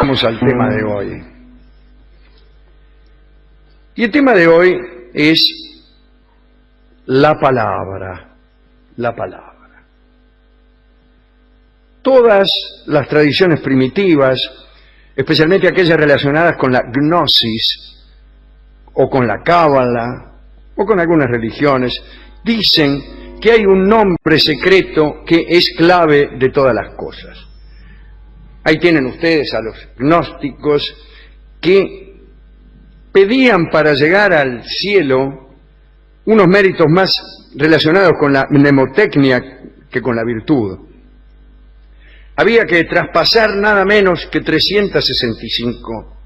vamos al tema de hoy. Y el tema de hoy es la palabra. La palabra. Todas las tradiciones primitivas, especialmente aquellas relacionadas con la gnosis, o con la cábala, o con algunas religiones, dicen que hay un nombre secreto que es clave de todas las cosas. Ahí tienen ustedes a los gnósticos que pedían para llegar al cielo unos méritos más relacionados con la mnemotecnia que con la virtud. Había que traspasar nada menos que 365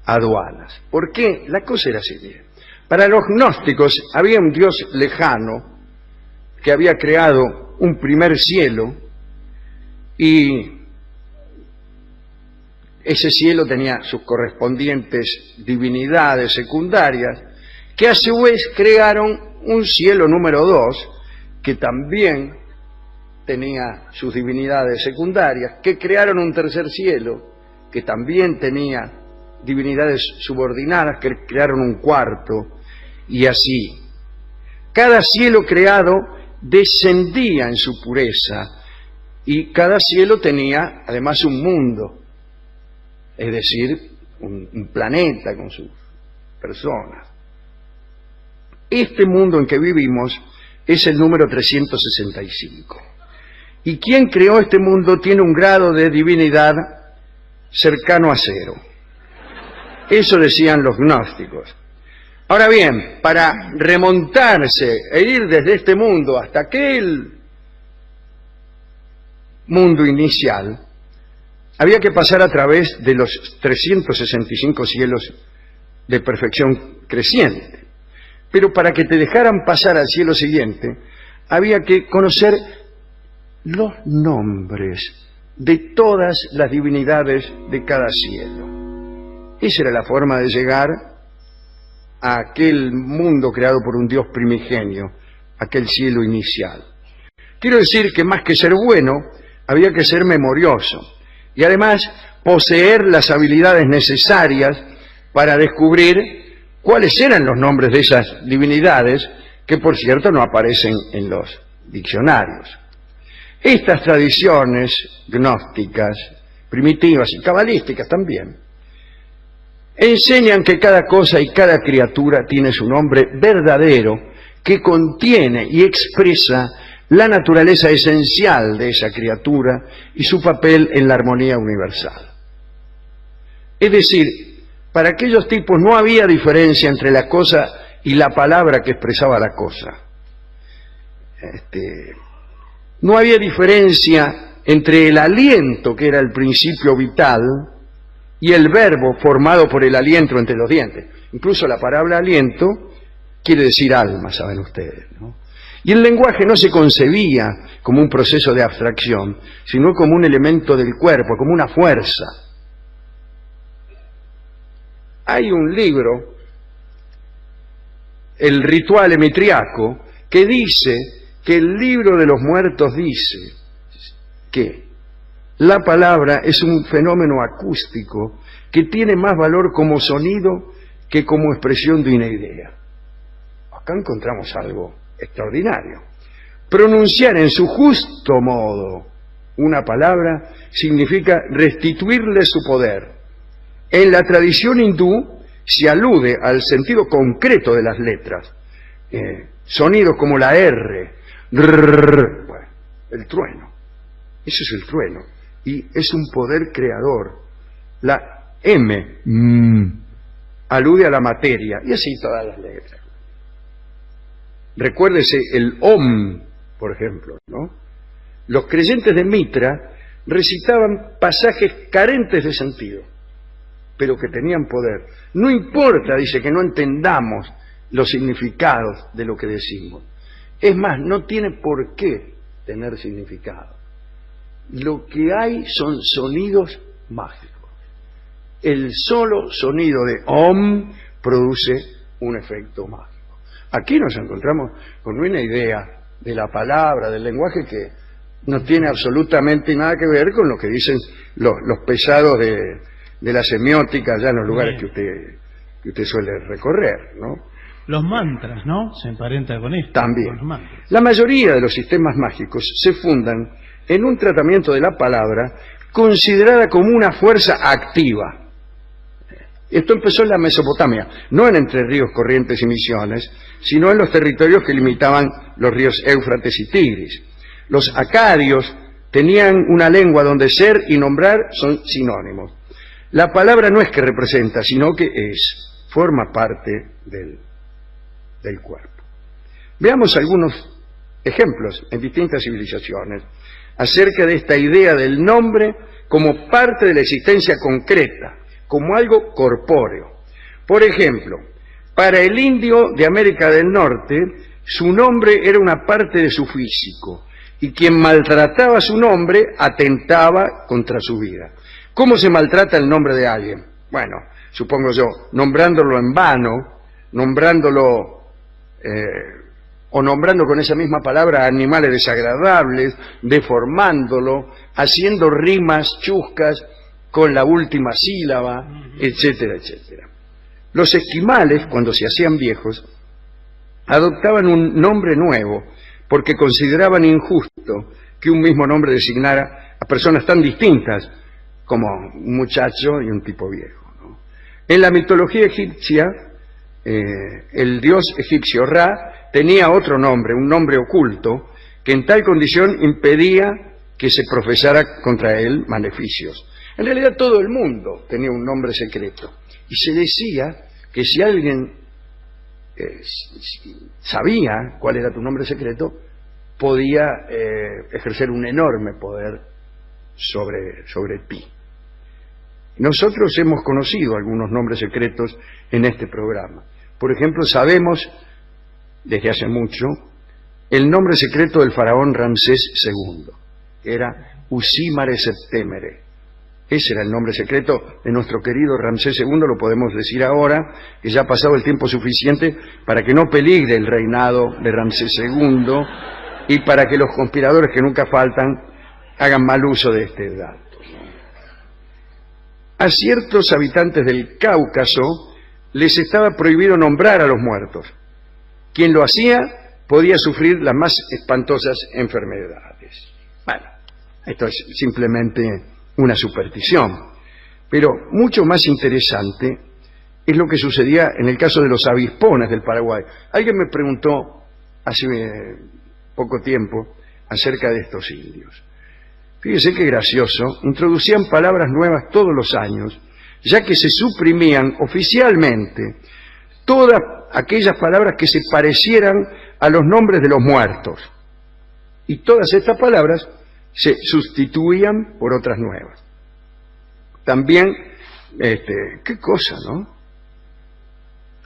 aduanas. ¿Por qué? La cosa era así. Para los gnósticos había un Dios lejano que había creado un primer cielo y ese cielo tenía sus correspondientes divinidades secundarias que a su vez crearon un cielo número 2 que también tenía sus divinidades secundarias, que crearon un tercer cielo que también tenía divinidades subordinadas, que crearon un cuarto, y así. Cada cielo creado descendía en su pureza y cada cielo tenía además un mundo, es decir, un planeta con sus personas. Este mundo en que vivimos es el número 365. Y quien creó este mundo tiene un grado de divinidad cercano a 0. Eso decían los gnósticos. Ahora bien, para remontarse e ir desde este mundo hasta aquel mundo inicial, había que pasar a través de los 365 cielos de perfección creciente. Pero para que te dejaran pasar al cielo siguiente, había que conocer los nombres de todas las divinidades de cada cielo. Esa era la forma de llegar a aquel mundo creado por un Dios primigenio, aquel cielo inicial. Quiero decir que más que ser bueno, había que ser memorioso y además poseer las habilidades necesarias para descubrir cuáles eran los nombres de esas divinidades, que por cierto no aparecen en los diccionarios. Estas tradiciones gnósticas, primitivas y cabalísticas también, enseñan que cada cosa y cada criatura tiene su nombre verdadero, que contiene y expresa la naturaleza esencial de esa criatura y su papel en la armonía universal. Es decir, para aquellos tipos no había diferencia entre la cosa y la palabra que expresaba la cosa. No había diferencia entre el aliento, que era el principio vital, y el verbo formado por el aliento entre los dientes. Incluso la palabra aliento quiere decir alma, saben ustedes, ¿no? Y el lenguaje no se concebía como un proceso de abstracción, sino como un elemento del cuerpo, como una fuerza. Hay un libro, el Ritual Mitriaco, que dice que el libro de los muertos dice que la palabra es un fenómeno acústico que tiene más valor como sonido que como expresión de una idea. Acá encontramos algo extraordinario. Pronunciar en su justo modo una palabra significa restituirle su poder. En la tradición hindú se alude al sentido concreto de las letras. Sonidos como la R, rrr, bueno, el trueno. Eso es el trueno. Y es un poder creador. La M, alude a la materia. Y así todas las letras. Recuérdese el Om, por ejemplo, ¿no? Los creyentes de Mitra recitaban pasajes carentes de sentido, pero que tenían poder. No importa, dice, que no entendamos los significados de lo que decimos. Es más, no tiene por qué tener significado. Lo que hay son sonidos mágicos. El solo sonido de Om produce un efecto mágico. Aquí nos encontramos con una idea de la palabra, del lenguaje, que no tiene absolutamente nada que ver con lo que dicen los pesados de la semiótica allá en los lugares que usted suele recorrer, ¿no? Los mantras, ¿no? Se emparenta con esto. También. Con los mantras. La mayoría de los sistemas mágicos se fundan en un tratamiento de la palabra considerada como una fuerza activa. Esto empezó en la Mesopotamia, no en Entre Ríos, Corrientes y Misiones, sino en los territorios que limitaban los ríos Éufrates y Tigris. Los acadios tenían una lengua donde ser y nombrar son sinónimos. La palabra no es que representa, sino que es, forma parte del cuerpo. Veamos algunos ejemplos en distintas civilizaciones acerca de esta idea del nombre como parte de la existencia concreta, como algo corpóreo. Por ejemplo, para el indio de América del Norte, su nombre era una parte de su físico, y quien maltrataba su nombre atentaba contra su vida. ¿Cómo se maltrata el nombre de alguien? Bueno, supongo yo, nombrándolo en vano, nombrándolo o nombrando con esa misma palabra animales desagradables, deformándolo, haciendo rimas chuscas con la última sílaba, etcétera, etcétera. Los esquimales, cuando se hacían viejos, adoptaban un nombre nuevo porque consideraban injusto que un mismo nombre designara a personas tan distintas como un muchacho y un tipo viejo, ¿no? En la mitología egipcia, el dios egipcio Ra tenía otro nombre, un nombre oculto, que en tal condición impedía que se profesara contra él maleficios. En realidad todo el mundo tenía un nombre secreto, y se decía que si alguien sabía cuál era tu nombre secreto, podía ejercer un enorme poder sobre ti. Nosotros hemos conocido algunos nombres secretos en este programa. Por ejemplo, sabemos desde hace mucho el nombre secreto del faraón Ramsés II, que era Usímare Septémere. Ese era el nombre secreto de nuestro querido Ramsés II, lo podemos decir ahora, que ya ha pasado el tiempo suficiente para que no peligre el reinado de Ramsés II y para que los conspiradores que nunca faltan hagan mal uso de este dato. A ciertos habitantes del Cáucaso les estaba prohibido nombrar a los muertos. Quien lo hacía podía sufrir las más espantosas enfermedades. Bueno, esto es simplemente una superstición, pero mucho más interesante es lo que sucedía en el caso de los avispones del Paraguay. Alguien me preguntó hace poco tiempo acerca de estos indios. Fíjese qué gracioso, introducían palabras nuevas todos los años, ya que se suprimían oficialmente todas aquellas palabras que se parecieran a los nombres de los muertos. Y todas estas palabras se sustituían por otras nuevas. También, qué cosa, ¿no?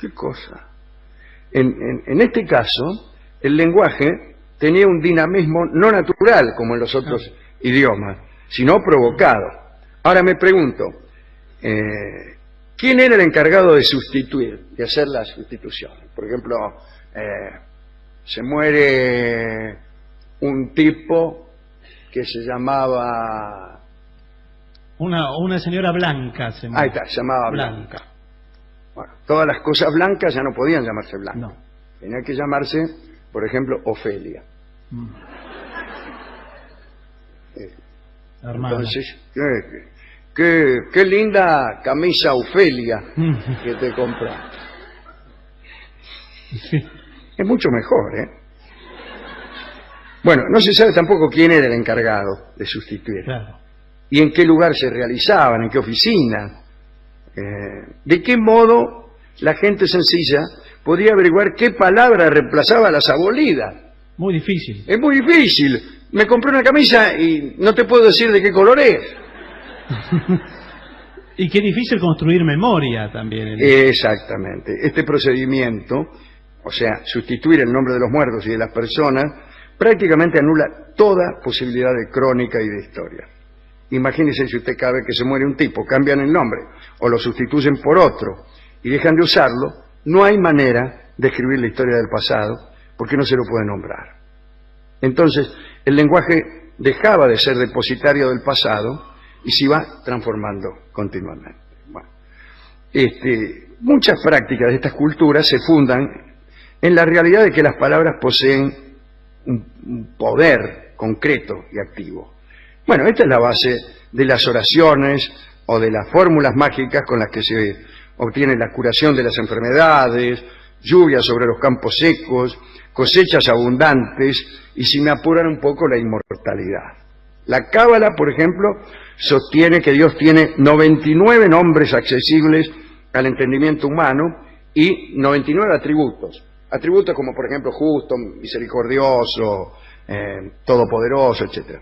Qué cosa. En este caso, el lenguaje tenía un dinamismo no natural, como en los otros idiomas, sino provocado. Ahora me pregunto, ¿quién era el encargado de sustituir, de hacer la sustitución? Por ejemplo, se muere un tipo que se llamaba... Una señora blanca se Ahí está, se llamaba Blanca. Bueno, todas las cosas blancas ya no podían llamarse Blanca. No. Tenía que llamarse, por ejemplo, Ofelia. Entonces, qué linda camisa Ofelia que te compraste. Sí. Es mucho mejor, ¿eh? Bueno, no se sabe tampoco quién era el encargado de sustituir. Claro. Y en qué lugar se realizaban, en qué oficina. De qué modo la gente sencilla podía averiguar qué palabra reemplazaba a las abolidas. Muy difícil. Es muy difícil. Me compré una camisa y no te puedo decir de qué color es. Y qué difícil construir memoria también. Exactamente. Este procedimiento, o sea, sustituir el nombre de los muertos y de las personas, prácticamente anula toda posibilidad de crónica y de historia. Imagínese si usted cada vez que se muere un tipo, cambian el nombre o lo sustituyen por otro y dejan de usarlo, no hay manera de escribir la historia del pasado porque no se lo puede nombrar. Entonces, el lenguaje dejaba de ser depositario del pasado y se iba transformando continuamente. muchas prácticas de estas culturas se fundan en la realidad de que las palabras poseen un poder concreto y activo. Bueno, esta es la base de las oraciones o de las fórmulas mágicas con las que se obtiene la curación de las enfermedades, lluvias sobre los campos secos, cosechas abundantes y, si me apuran un poco, la inmortalidad. La Cábala, por ejemplo, sostiene que Dios tiene 99 nombres accesibles al entendimiento humano y 99 atributos. Atributos como, por ejemplo, justo, misericordioso, todopoderoso, etc.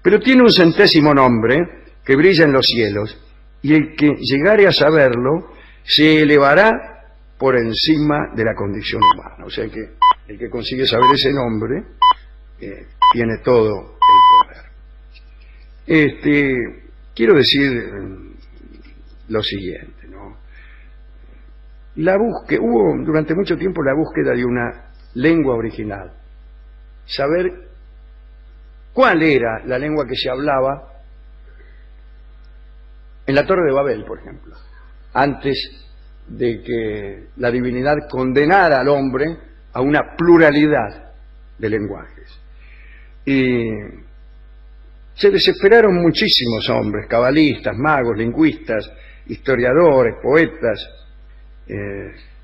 Pero tiene un 100º nombre que brilla en los cielos, y el que llegare a saberlo se elevará por encima de la condición humana. O sea que el que consigue saber ese nombre tiene todo el poder. Quiero decir lo siguiente, ¿no? Hubo durante mucho tiempo la búsqueda de una lengua original, saber cuál era la lengua que se hablaba en la Torre de Babel, por ejemplo, antes de que la divinidad condenara al hombre a una pluralidad de lenguajes. Y se desesperaron muchísimos hombres, cabalistas, magos, lingüistas, historiadores, poetas.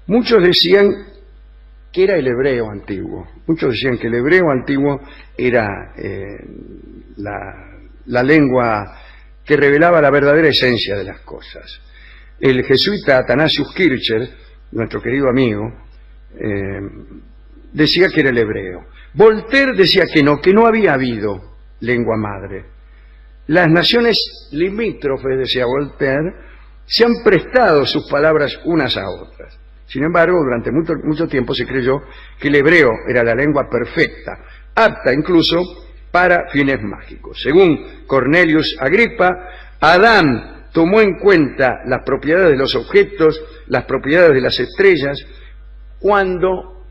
Muchos decían que era el hebreo antiguo. Muchos decían que el hebreo antiguo era la lengua que revelaba la verdadera esencia de las cosas. El jesuita Athanasius Kircher, nuestro querido amigo, decía que era el hebreo. Voltaire decía que no había habido lengua madre. Las naciones limítrofes, decía Voltaire, se han prestado sus palabras unas a otras. Sin embargo, durante mucho tiempo se creyó que el hebreo era la lengua perfecta, apta incluso para fines mágicos. Según Cornelius Agripa, Adán tomó en cuenta las propiedades de los objetos, las propiedades de las estrellas, cuando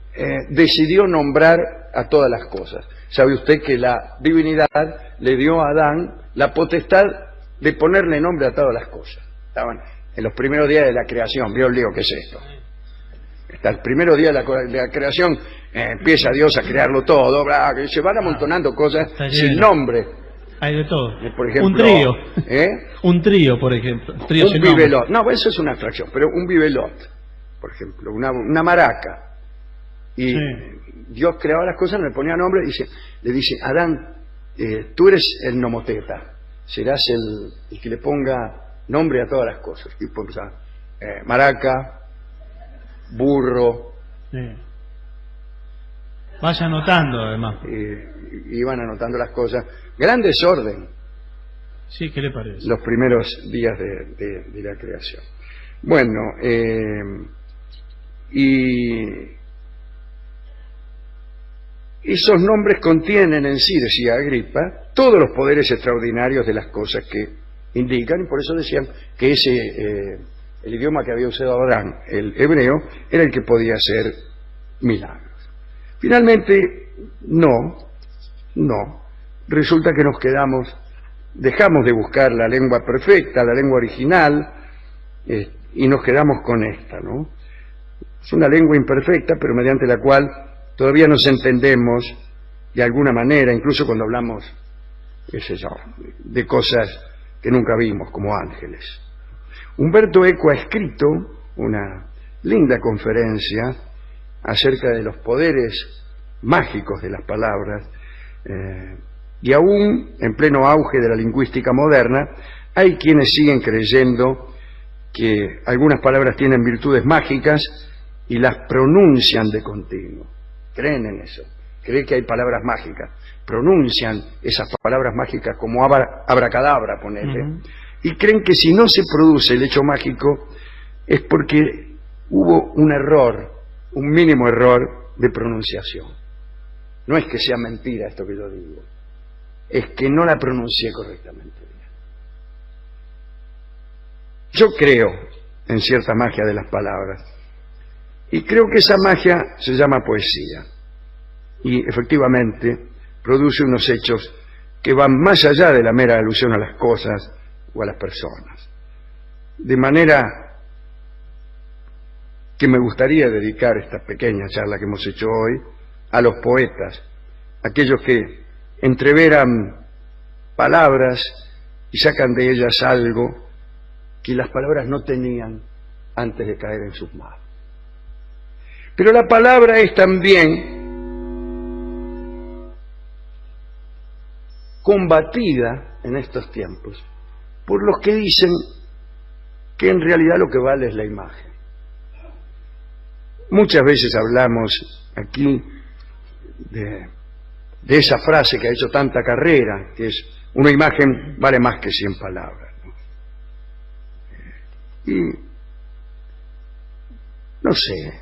decidió nombrar a todas las cosas. ¿Sabe usted que la divinidad le dio a Adán la potestad de ponerle nombre a todas las cosas? Estaban en los primeros días de la creación. ¿Vio el lío que es esto? Hasta el primer día de la creación empieza Dios a crearlo todo, bla, que se van amontonando cosas sin nombre. Hay de todo. Por ejemplo, un trío. Un trío, por ejemplo. Trío un bibelot. No, eso es una abstracción, pero un bibelot, por ejemplo, una maraca. Y Dios creaba las cosas, le ponía nombre, le dice, Adán, tú eres el nomoteta, serás el que le ponga nombre a todas las cosas. Y pues, maraca, burro. Vaya anotando, además. Iban anotando las cosas. Gran desorden. Sí, ¿qué le parece? Los primeros días de la creación. Bueno, y esos nombres contienen en sí, decía Agripa, todos los poderes extraordinarios de las cosas que indican, y por eso decían que el idioma que había usado Adán, el hebreo, era el que podía hacer milagros. Finalmente, no. Resulta que dejamos de buscar la lengua perfecta, la lengua original, y nos quedamos con esta, ¿no? Es una lengua imperfecta, pero mediante la cual todavía nos entendemos de alguna manera, incluso cuando hablamos, qué sé yo, de cosas que nunca vimos, como ángeles. Umberto Eco ha escrito una linda conferencia acerca de los poderes mágicos de las palabras, y aún en pleno auge de la lingüística moderna, hay quienes siguen creyendo que algunas palabras tienen virtudes mágicas y las pronuncian de continuo. Creen en eso, creen que hay palabras mágicas, pronuncian esas palabras mágicas como abracadabra, ponele, y creen que si no se produce el hecho mágico es porque hubo un error, un mínimo error de pronunciación. No es que sea mentira esto que yo digo, es que no la pronuncié correctamente. Yo creo en cierta magia de las palabras, y creo que esa magia se llama poesía, y efectivamente produce unos hechos que van más allá de la mera alusión a las cosas o a las personas. De manera que me gustaría dedicar esta pequeña charla que hemos hecho hoy a los poetas, aquellos que entreveran palabras y sacan de ellas algo que las palabras no tenían antes de caer en sus manos. Pero la palabra es también combatida en estos tiempos por los que dicen que en realidad lo que vale es la imagen. Muchas veces hablamos aquí de esa frase que ha hecho tanta carrera, que es: una imagen vale más que 100 palabras. Y no sé,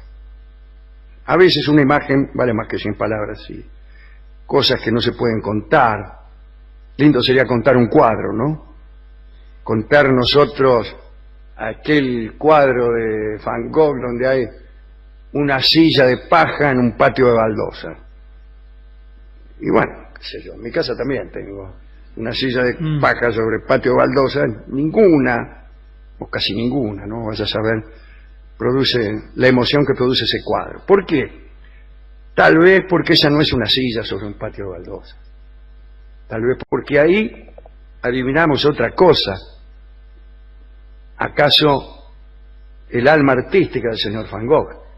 a veces una imagen vale más que 100 palabras, sí. Cosas que no se pueden contar. Lindo sería contar un cuadro, ¿no? Contar nosotros aquel cuadro de Van Gogh donde hay una silla de paja en un patio de baldosa. Y bueno, qué sé yo, en mi casa también tengo una silla de paja sobre patio de baldosa. Ninguna, o casi ninguna, ¿no? Vas a saber, produce la emoción que produce ese cuadro. ¿Por qué? Tal vez porque esa no es una silla sobre un patio de baldosa. Tal vez porque ahí adivinamos otra cosa. ¿Acaso el alma artística del señor Van Gogh?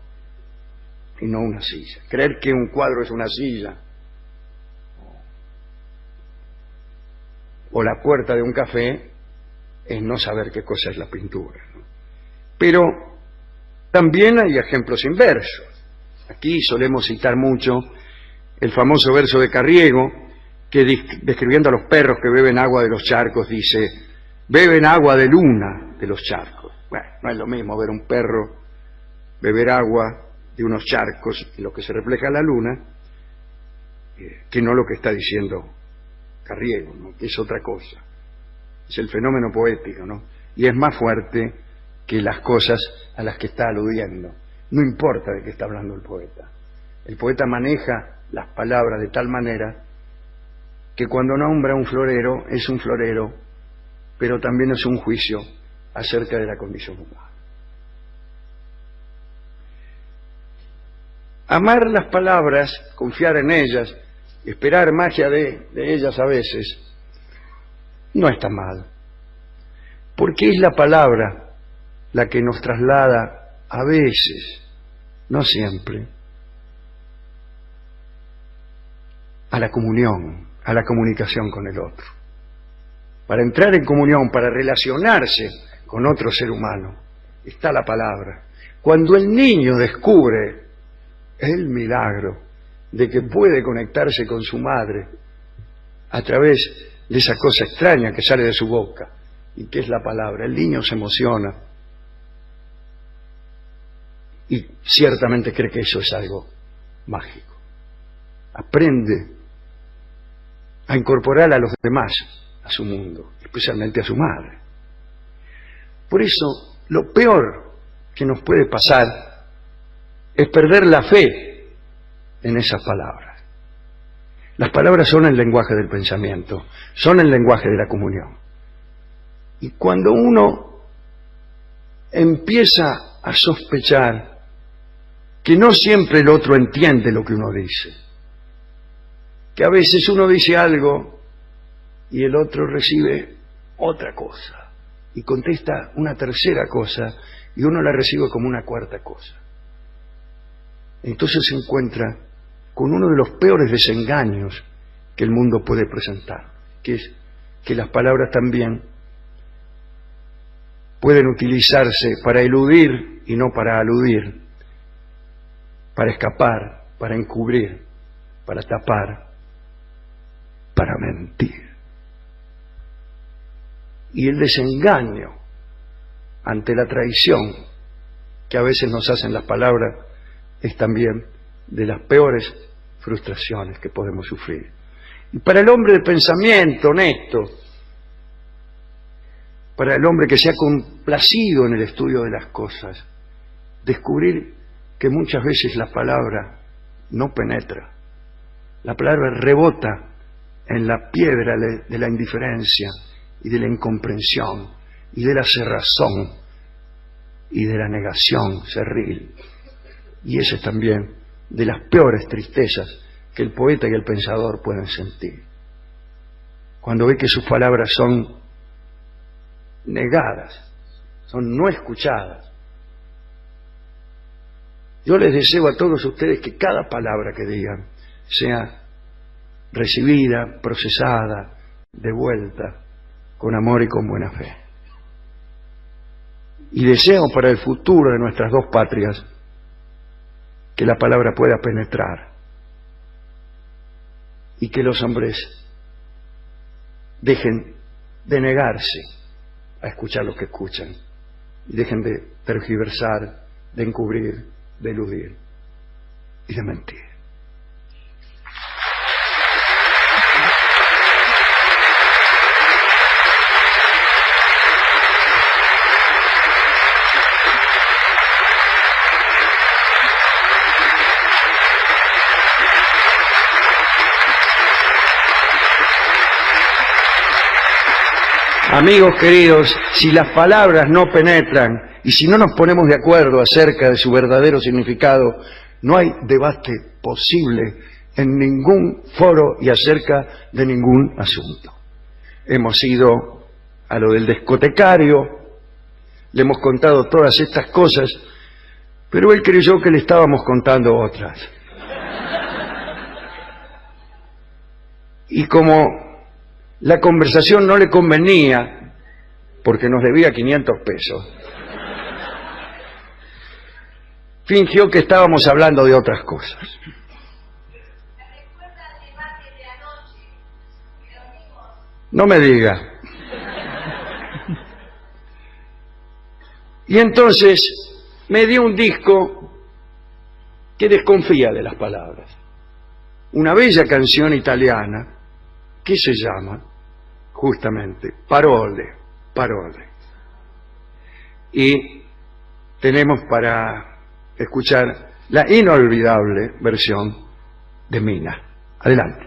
Y no una silla. Creer que un cuadro es una silla o la puerta de un café es no saber qué cosa es la pintura, ¿no? Pero también hay ejemplos inversos. Aquí solemos citar mucho el famoso verso de Carriego, que describiendo a los perros que beben agua de los charcos dice: beben agua de luna de los charcos. Bueno, no es lo mismo ver un perro beber agua de unos charcos en lo que se refleja en la luna que no lo que está diciendo Carriego, ¿no? Que es otra cosa. Es el fenómeno poético, ¿no? Y es más fuerte que las cosas a las que está aludiendo. No importa de qué está hablando el poeta. El poeta maneja las palabras de tal manera que cuando nombra un florero, es un florero, pero también es un juicio acerca de la condición humana. Amar las palabras, confiar en ellas, esperar magia de ellas a veces, no está mal, porque es la palabra la que nos traslada a veces, no siempre, a la comunión, a la comunicación con el otro. Para entrar en comunión, para relacionarse con otro ser humano, está la palabra. Cuando el niño descubre el milagro de que puede conectarse con su madre a través de esa cosa extraña que sale de su boca y que es la palabra, el niño se emociona y ciertamente cree que eso es algo mágico. Aprende a incorporar a los demás a su mundo, especialmente a su madre. Por eso, lo peor que nos puede pasar es perder la fe en esas palabras. Las palabras son el lenguaje del pensamiento, son el lenguaje de la comunión. Y cuando uno empieza a sospechar que no siempre el otro entiende lo que uno dice, que a veces uno dice algo y el otro recibe otra cosa y contesta una tercera cosa y uno la recibe como una cuarta cosa, entonces se encuentra con uno de los peores desengaños que el mundo puede presentar, que es que las palabras también pueden utilizarse para eludir y no para aludir, para escapar, para encubrir, para tapar, para mentir. Y el desengaño ante la traición que a veces nos hacen las palabras es también de las peores frustraciones que podemos sufrir. Y para el hombre de pensamiento honesto, para el hombre que se ha complacido en el estudio de las cosas, descubrir que muchas veces la palabra no penetra, la palabra rebota en la piedra de la indiferencia y de la incomprensión y de la cerrazón y de la negación cerril. Y esa es también de las peores tristezas que el poeta y el pensador pueden sentir. Cuando ve que sus palabras son negadas, son no escuchadas. Yo les deseo a todos ustedes que cada palabra que digan sea recibida, procesada, devuelta, con amor y con buena fe. Y deseo para el futuro de nuestras dos patrias que la palabra pueda penetrar y que los hombres dejen de negarse a escuchar lo que escuchan y dejen de tergiversar, de encubrir, de eludir y de mentir. Amigos queridos, si las palabras no penetran y si no nos ponemos de acuerdo acerca de su verdadero significado, no hay debate posible en ningún foro y acerca de ningún asunto. Hemos ido a lo del discotecario, le hemos contado todas estas cosas, pero él creyó que le estábamos contando otras. Y como la conversación no le convenía, porque nos debía 500 pesos, fingió que estábamos hablando de otras cosas. No me diga. Y entonces me dio un disco que desconfía de las palabras. Una bella canción italiana que se llama justamente Parole, Parole. Y tenemos para escuchar la inolvidable versión de Mina. Adelante.